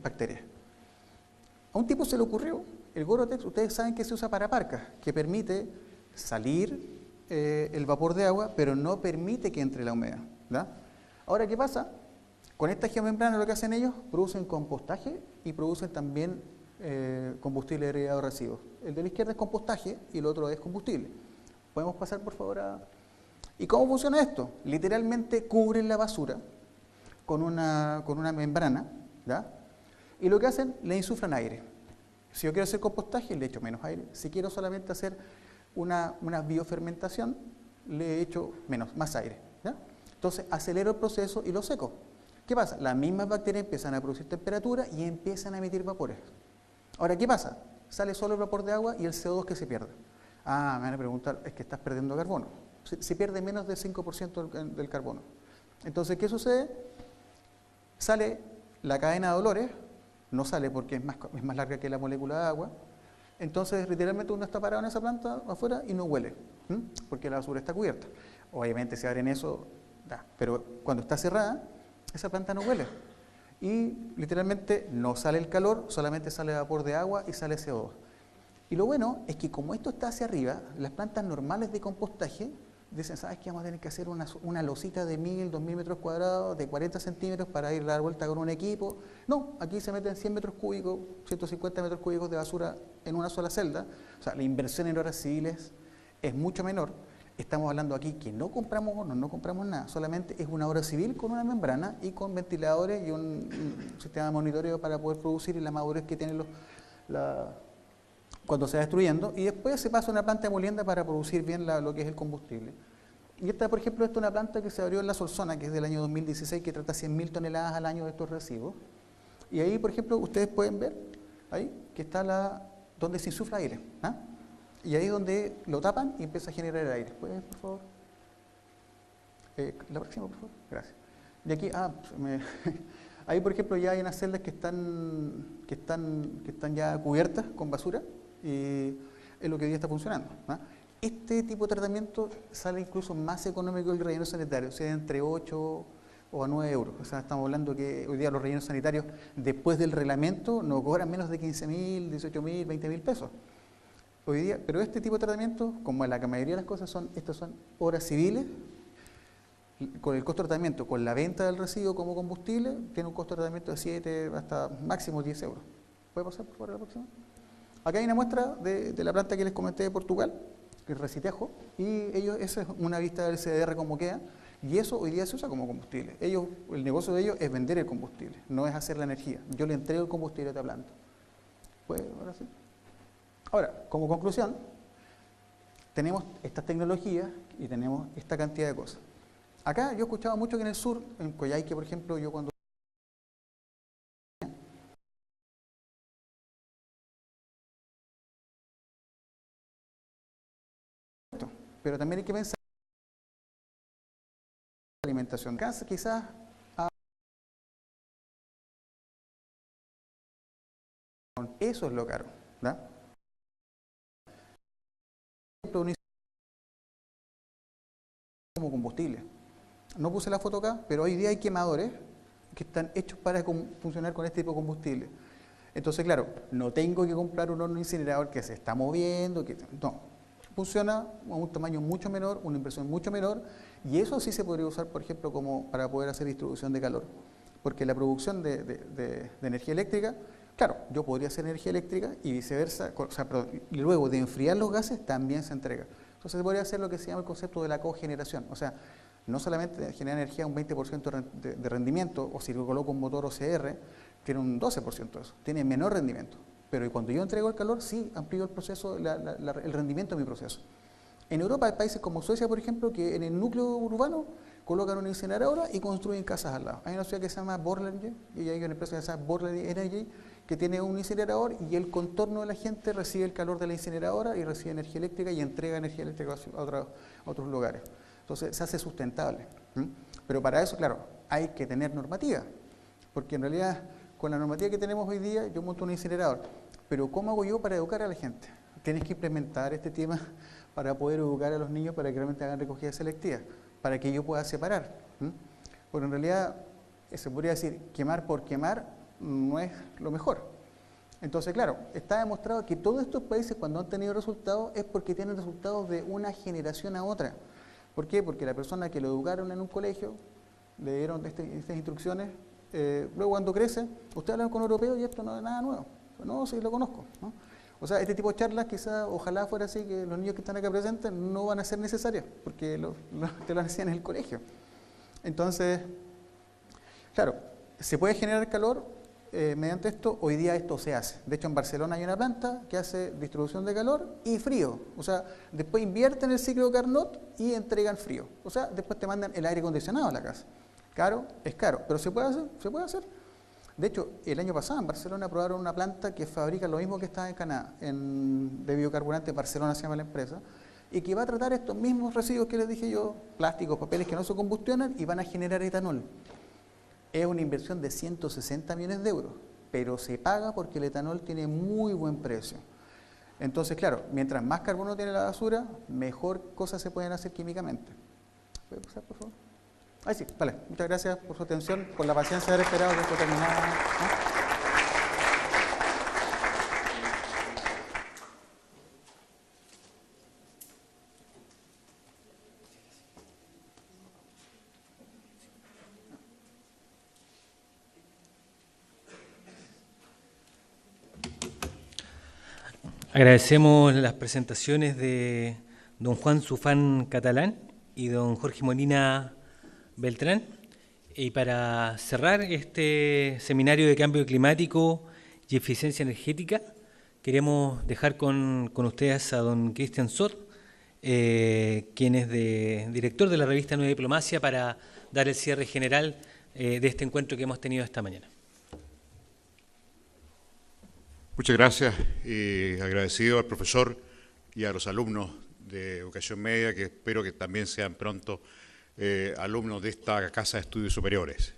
S1: bacterias. A un tipo se le ocurrió, el Gore-Tex, ustedes saben que se usa para parcas, que permite salir el vapor de agua, pero no permite que entre la humedad, ¿verdad? Ahora, ¿qué pasa? Con esta geomembrana lo que hacen ellos, producen compostaje y producen también combustible derivado de residuos. El de la izquierda es compostaje y el otro es combustible. ¿Podemos pasar, por favor, ¿Y cómo funciona esto? Literalmente cubren la basura con una membrana, ¿verdad? Y lo que hacen, le insuflan aire. Si yo quiero hacer compostaje, le echo menos aire. Si quiero solamente hacer una biofermentación, le echo más aire, ¿ya? Entonces acelero el proceso y lo seco. ¿Qué pasa? Las mismas bacterias empiezan a producir temperatura y empiezan a emitir vapores. Ahora, ¿qué pasa? Sale solo el vapor de agua y el CO2 que se pierde. Ah, me van a preguntar, es que estás perdiendo carbono. Se pierde menos del 5% del carbono. Entonces, ¿qué sucede? Sale la cadena de olores, no sale porque es más larga que la molécula de agua. Entonces, literalmente uno está parado en esa planta afuera y no huele, porque la basura está cubierta. Obviamente, si abren eso, pero cuando está cerrada, esa planta no huele. Y literalmente no sale el calor, solamente sale vapor de agua y sale CO2. Y lo bueno es que como esto está hacia arriba, las plantas normales de compostaje dicen, ¿sabes qué? Vamos a tener que hacer una losita de 1000, 2000 metros cuadrados, de 40 centímetros para ir a dar vuelta con un equipo. No, aquí se meten 100 metros cúbicos, 150 metros cúbicos de basura en una sola celda. O sea, la inversión en horas civiles es mucho menor. Estamos hablando aquí que no compramos hornos, no compramos nada, solamente es una obra civil con una membrana y con ventiladores y un sistema de monitoreo para poder producir la madurez que tienen cuando se va destruyendo, y después se pasa a una planta de molienda para producir bien lo que es el combustible. Y esta, por ejemplo, esta es una planta que se abrió en la Solsona, que es del año 2016, que trata 100.000 toneladas al año de estos residuos. Y ahí, por ejemplo, ustedes pueden ver, ahí, que está donde se insufla aire, ¿ah? Y ahí es donde lo tapan y empieza a generar aire. ¿Puedes, por favor? La próxima, por favor. Gracias. Y aquí, ahí, por ejemplo, ya hay unas celdas que están ya cubiertas con basura y es lo que hoy día está funcionando, ¿no? Este tipo de tratamiento sale incluso más económico que el relleno sanitario, o sea, entre 8 o a 9 euros. O sea, estamos hablando que hoy día los rellenos sanitarios, después del reglamento, no cobran menos de 15.000, 18.000, 20.000 pesos. Hoy día, pero este tipo de tratamiento, como la mayoría de las cosas estas son obras civiles, con el costo de tratamiento, con la venta del residuo como combustible, tiene un costo de tratamiento de 7 hasta máximo 10 euros. ¿Puede pasar por favor a la próxima? Acá hay una muestra de la planta que les comenté de Portugal, que es Recitejo, y esa es una vista del CDR como queda, y eso hoy día se usa como combustible. El negocio de ellos es vender el combustible, no es hacer la energía. Yo le entrego el combustible a esta planta. ¿Puede ahora sí? Ahora, como conclusión, tenemos estas tecnologías y tenemos esta cantidad de cosas. Acá yo he escuchado mucho que en el sur, en Coyhaique, por ejemplo, yo cuando... Pero también hay que pensar en la alimentación. Quizás eso es lo caro, ¿verdad? Como combustible. No puse la foto acá, pero hoy día hay quemadores que están hechos para funcionar con este tipo de combustible. Entonces, claro, no tengo que comprar un horno incinerador que se está moviendo, no. Funciona a un tamaño mucho menor, una inversión mucho menor, y eso sí se podría usar, por ejemplo, como para poder hacer distribución de calor. Porque la producción de energía eléctrica, claro, yo podría hacer energía eléctrica y viceversa, o sea, y luego de enfriar los gases también se entrega. Entonces se podría hacer lo que se llama el concepto de la cogeneración, o sea, no solamente genera energía un 20% de rendimiento, o si lo coloco un motor OCR, tiene un 12% de eso, tiene menor rendimiento. Pero cuando yo entrego el calor, sí amplío el proceso, el rendimiento de mi proceso. En Europa hay países como Suecia, por ejemplo, que en el núcleo urbano colocan una incineradora y construyen casas al lado. Hay una ciudad que se llama Borlänge, y hay una empresa que se llama Borlänge Energy, que tiene un incinerador y el contorno de la gente recibe el calor de la incineradora y recibe energía eléctrica y entrega energía eléctrica a otros lugares. Entonces se hace sustentable. Pero para eso, claro, hay que tener normativa, porque en realidad con la normativa que tenemos hoy día yo monto un incinerador, pero ¿cómo hago yo para educar a la gente? Tienes que implementar este tema para poder educar a los niños para que realmente hagan recogida selectiva, para que yo pueda separar. Porque en realidad se podría decir quemar por quemar no es lo mejor. Entonces, claro, está demostrado que todos estos países cuando han tenido resultados es porque tienen resultados de una generación a otra. ¿Por qué? Porque la persona que lo educaron en un colegio, le dieron estas instrucciones, luego cuando crece, usted habla con un europeo y esto no es nada nuevo. No, sí lo conozco, ¿no? O sea, este tipo de charlas quizás, ojalá fuera así, que los niños que están acá presentes no van a ser necesarias, porque te lo hacían en el colegio. Entonces, claro, se puede generar calor mediante esto, hoy día esto se hace. De hecho, en Barcelona hay una planta que hace distribución de calor y frío. O sea, después invierten el ciclo de Carnot y entregan frío. O sea, después te mandan el aire acondicionado a la casa. Caro, es caro, pero se puede hacer, se puede hacer. De hecho, el año pasado en Barcelona aprobaron una planta que fabrica lo mismo que está en Canadá, de biocarburantes, Barcelona se llama la empresa, y que va a tratar estos mismos residuos que les dije yo, plásticos, papeles que no se combustionan y van a generar etanol. Es una inversión de 160 millones de euros, pero se paga porque el etanol tiene muy buen precio. Entonces, claro, mientras más carbono tiene la basura, mejor cosas se pueden hacer químicamente. ¿Puede pasar, por favor? Ahí sí, vale. Muchas gracias por su atención, por la paciencia de haber esperado que esto terminara, ¿no?
S2: Agradecemos las presentaciones de don Juan Sufán Catalán y don Jorge Molina Beltrán. Y para cerrar este seminario de cambio climático y eficiencia energética, queremos dejar con ustedes a don Cristian Sot, quien es director de la revista Nueva Diplomacia, para dar el cierre general de este encuentro que hemos tenido esta mañana.
S3: Muchas gracias y agradecido al profesor y a los alumnos de Educación Media, que espero que también sean pronto alumnos de esta Casa de Estudios Superiores.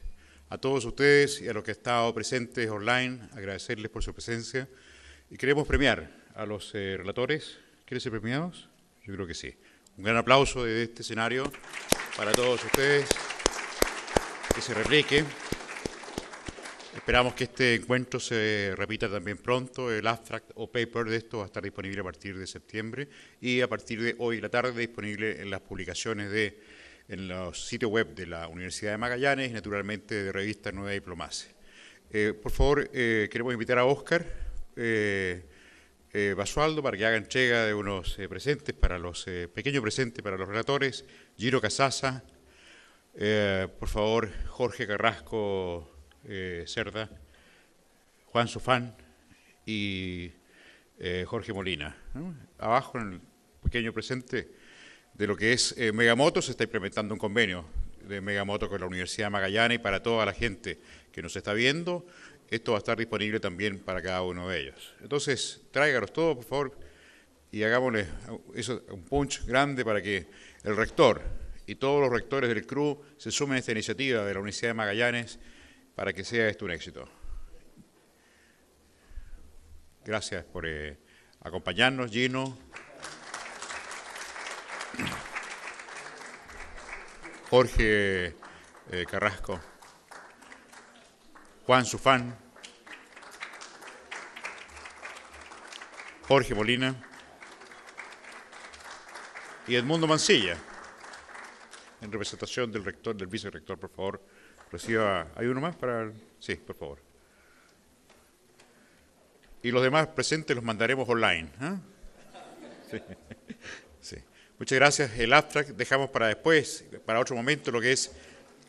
S3: A todos ustedes y a los que han estado presentes online, agradecerles por su presencia y queremos premiar a los relatores. ¿Quieren ser premiados? Yo creo que sí. Un gran aplauso desde este escenario para todos ustedes, que se replique. Esperamos que este encuentro se repita también pronto. El abstract o paper de esto va a estar disponible a partir de septiembre y a partir de hoy en la tarde disponible en las publicaciones de en los sitios web de la Universidad de Magallanes y naturalmente de revista Nueva Diplomacia. Por favor, queremos invitar a Óscar Basualdo para que haga entrega de unos presentes para los pequeños presentes para los relatores. Giro Casasa, por favor, Jorge Carrasco Cerda, Juan Sufán y Jorge Molina, ¿no? Abajo en el pequeño presente de lo que es Megamoto, se está implementando un convenio de Megamoto con la Universidad de Magallanes y para toda la gente que nos está viendo. Esto va a estar disponible también para cada uno de ellos. Entonces, tráigalos todos, por favor, y hagámosle eso, un punch grande para que el rector y todos los rectores del CRU se sumen a esta iniciativa de la Universidad de Magallanes para que sea esto un éxito. Gracias por acompañarnos, Gino, Jorge Carrasco, Juan Sufán, Jorge Molina y Edmundo Mancilla, en representación del rector, del vicerrector, por favor, reciba. ¿Hay uno más para...? Sí, por favor. Y los demás presentes los mandaremos online. ¿Eh? Sí. Sí. Muchas gracias. El abstract dejamos para después, para otro momento, lo que es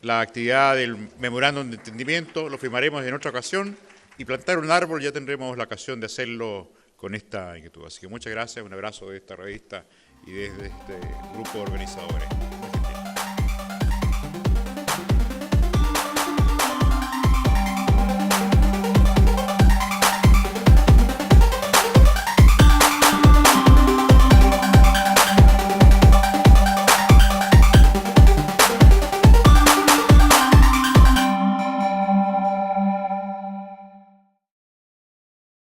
S3: la actividad del memorándum de entendimiento. Lo firmaremos en otra ocasión y plantar un árbol ya tendremos la ocasión de hacerlo con esta inquietud. Así que muchas gracias, un abrazo de esta revista y desde este grupo de organizadores.